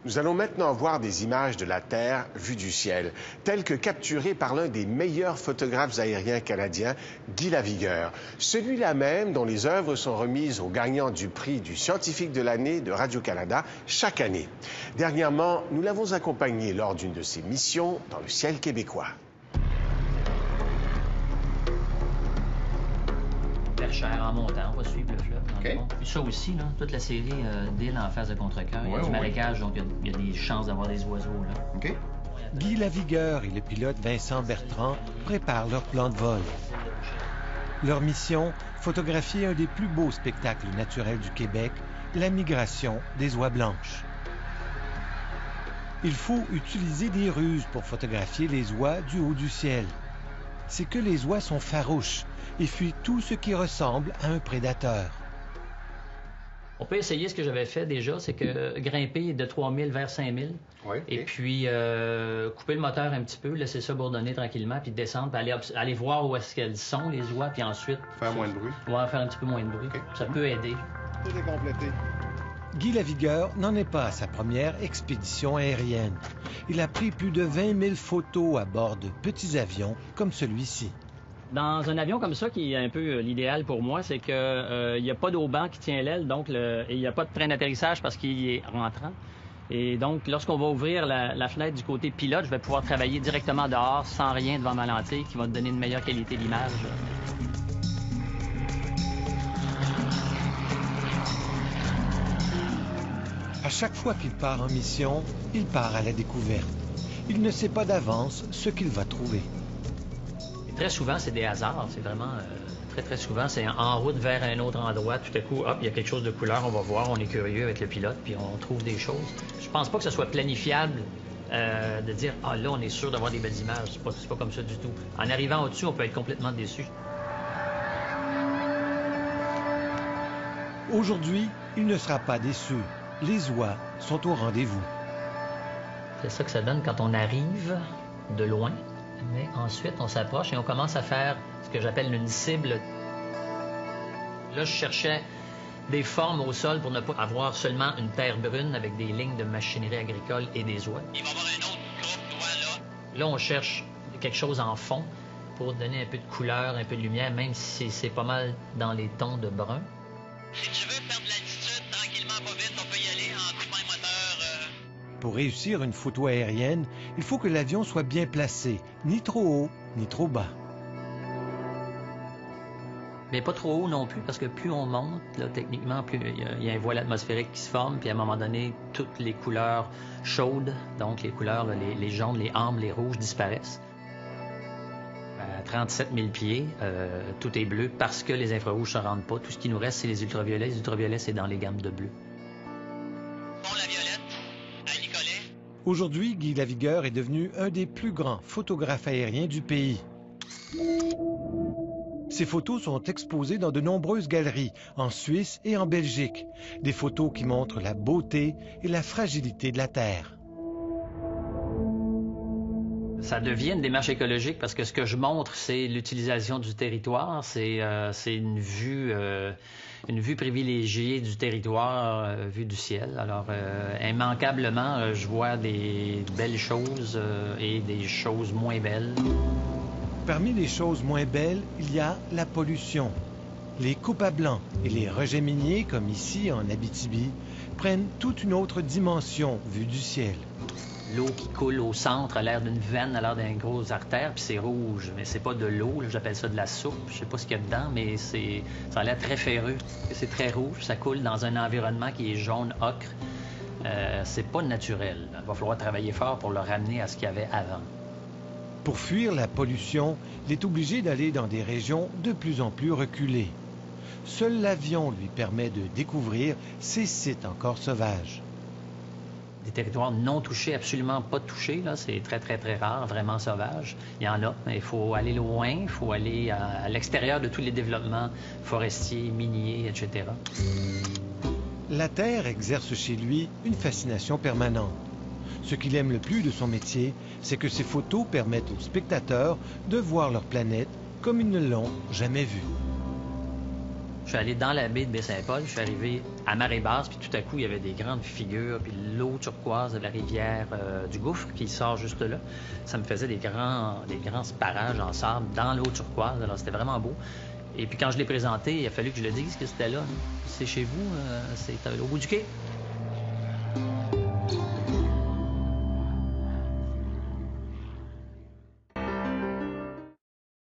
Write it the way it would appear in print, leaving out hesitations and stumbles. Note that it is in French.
Nous allons maintenant voir des images de la Terre vues du ciel, telles que capturées par l'un des meilleurs photographes aériens canadiens, Guy Lavigueur. Celui-là même dont les œuvres sont remises aux gagnants du prix du scientifique de l'année de Radio-Canada chaque année. Dernièrement, nous l'avons accompagné lors d'une de ses missions dans le ciel québécois. Verchères en montant, on va suivre le fleuve. Okay. Puis ça aussi, là, toute la série d'îles en face de Contrecœur, il y a du marécage, donc il y a des chances d'avoir des oiseaux. Là. Okay. Guy Lavigueur et le pilote Vincent Bertrand préparent leur plan de vol. Leur mission, photographier un des plus beaux spectacles naturels du Québec, la migration des oies blanches. Il faut utiliser des ruses pour photographier les oies du haut du ciel. C'est que les oies sont farouches et fuient tout ce qui ressemble à un prédateur. On peut essayer ce que j'avais fait déjà, c'est que grimper de 3000 vers 5000, et puis couper le moteur un petit peu, laisser ça bourdonner tranquillement, puis descendre, puis aller voir où est-ce qu'elles sont, les oies, puis ensuite... Faire moins de bruit. Ouais, faire un petit peu moins de bruit. Ça peut aider. Tout est complété. Guy Lavigueur n'en est pas à sa première expédition aérienne. Il a pris plus de 20 000 photos à bord de petits avions comme celui-ci. Dans un avion comme ça, qui est un peu l'idéal pour moi, c'est qu'il n'y a pas d'auban qui tient l'aile, donc et il n'y a pas de train d'atterrissage parce qu'il est rentrant. Et donc, lorsqu'on va ouvrir la fenêtre du côté pilote, je vais pouvoir travailler directement dehors, sans rien devant ma lentille, qui va donner une meilleure qualité d'image. À chaque fois qu'il part en mission, il part à la découverte. Il ne sait pas d'avance ce qu'il va trouver. Très souvent, c'est des hasards. C'est vraiment très souvent, c'est en route vers un autre endroit. Tout à coup, hop, il y a quelque chose de couleur, on va voir, on est curieux avec le pilote, puis on trouve des choses. Je pense pas que ce soit planifiable de dire « Ah, là, on est sûr d'avoir des belles images. » C'est pas comme ça du tout. En arrivant au-dessus, on peut être complètement déçu. Aujourd'hui, il ne sera pas déçu. Les oies sont au rendez-vous. C'est ça que ça donne quand on arrive de loin. Mais ensuite, on s'approche et on commence à faire ce que j'appelle une cible. Là, je cherchais des formes au sol pour ne pas avoir seulement une terre brune avec des lignes de machinerie agricole et des oies. Il va y avoir un autre groupe d'oies là. Là, on cherche quelque chose en fond pour donner un peu de couleur, un peu de lumière, même si c'est pas mal dans les tons de brun. Si tu veux perdre l'altitude tranquillement, pas vite, on peut y aller en coupant le moteur. Pour réussir une photo aérienne, il faut que l'avion soit bien placé, ni trop haut, ni trop bas. Mais pas trop haut non plus, parce que plus on monte, là, techniquement, plus il y a un voile atmosphérique qui se forme, puis à un moment donné, toutes les couleurs chaudes, donc les couleurs, les jaunes, les ambres, les rouges disparaissent. À 37 000 pieds, tout est bleu parce que les infrarouges ne se rendent pas. Tout ce qui nous reste, c'est les ultraviolets. Les ultraviolets, c'est dans les gammes de bleu. Aujourd'hui, Guy Lavigueur est devenu un des plus grands photographes aériens du pays. Ses photos sont exposées dans de nombreuses galeries, en Suisse et en Belgique. Des photos qui montrent la beauté et la fragilité de la Terre. Ça devient une démarche écologique parce que ce que je montre, c'est l'utilisation du territoire, c'est une vue privilégiée du territoire, vue du ciel. Alors, immanquablement, je vois des belles choses et des choses moins belles. Parmi les choses moins belles, il y a la pollution. Les coupes à blanc et les rejets miniers, comme ici en Abitibi, prennent toute une autre dimension vue du ciel. L'eau qui coule au centre a l'air d'une veine, a l'air d'une grosse artère, puis c'est rouge. Mais c'est pas de l'eau, j'appelle ça de la soupe. Je sais pas ce qu'il y a dedans, mais ça a l'air très ferreux. C'est très rouge, ça coule dans un environnement qui est jaune ocre. C'est pas naturel. Il va falloir travailler fort pour le ramener à ce qu'il y avait avant. Pour fuir la pollution, il est obligé d'aller dans des régions de plus en plus reculées. Seul l'avion lui permet de découvrir ces sites encore sauvages. Des territoires non touchés, absolument pas touchés, là, c'est très rare, vraiment sauvage. Il y en a, mais il faut aller loin, il faut aller à l'extérieur de tous les développements forestiers, miniers, etc. La Terre exerce chez lui une fascination permanente. Ce qu'il aime le plus de son métier, c'est que ses photos permettent aux spectateurs de voir leur planète comme ils ne l'ont jamais vue. Je suis allé dans la baie de Baie-Saint-Paul, je suis arrivé à marée basse, puis tout à coup, il y avait des grandes figures, puis l'eau turquoise de la rivière du Gouffre qui sort juste là. Ça me faisait des grands parages en sable dans l'eau turquoise, alors c'était vraiment beau. Et puis quand je l'ai présenté, il a fallu que je le dise que c'était là. C'est chez vous, c'est au bout du quai.